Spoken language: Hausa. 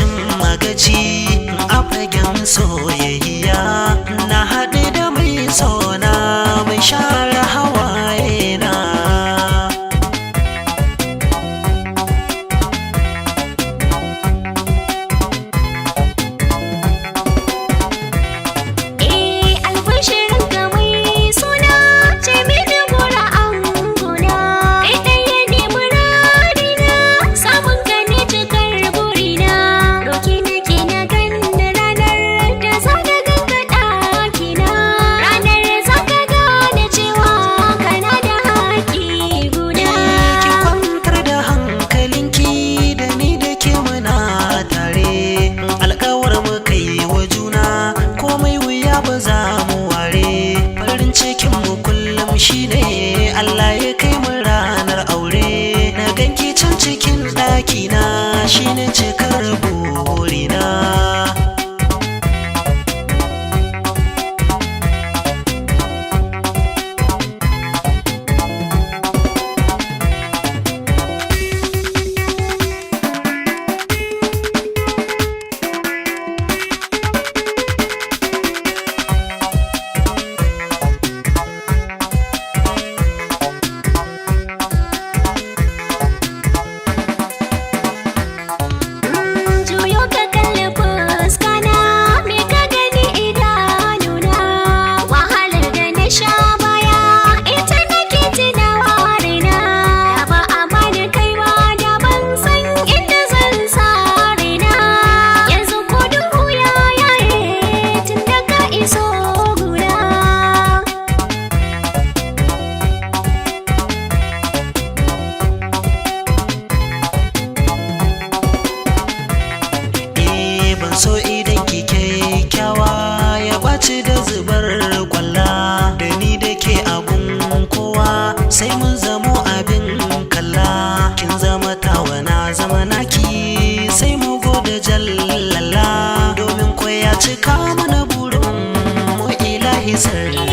cin magaji a fagen soyayya na haɗe da mai sona mai share hawaye na. Shine Allah ya kai mu ranar aure na ganki can cikin ɗakina shine cikar burina. So idan ki kyakkyawa ya ɓaci da zubar kwalla da ni da ke abun kowa sai mun zamo abin kalla. Kin zama tawa na zama naki sai mu gode jallala domin ko ya cika mana burin mu ilahi sarki.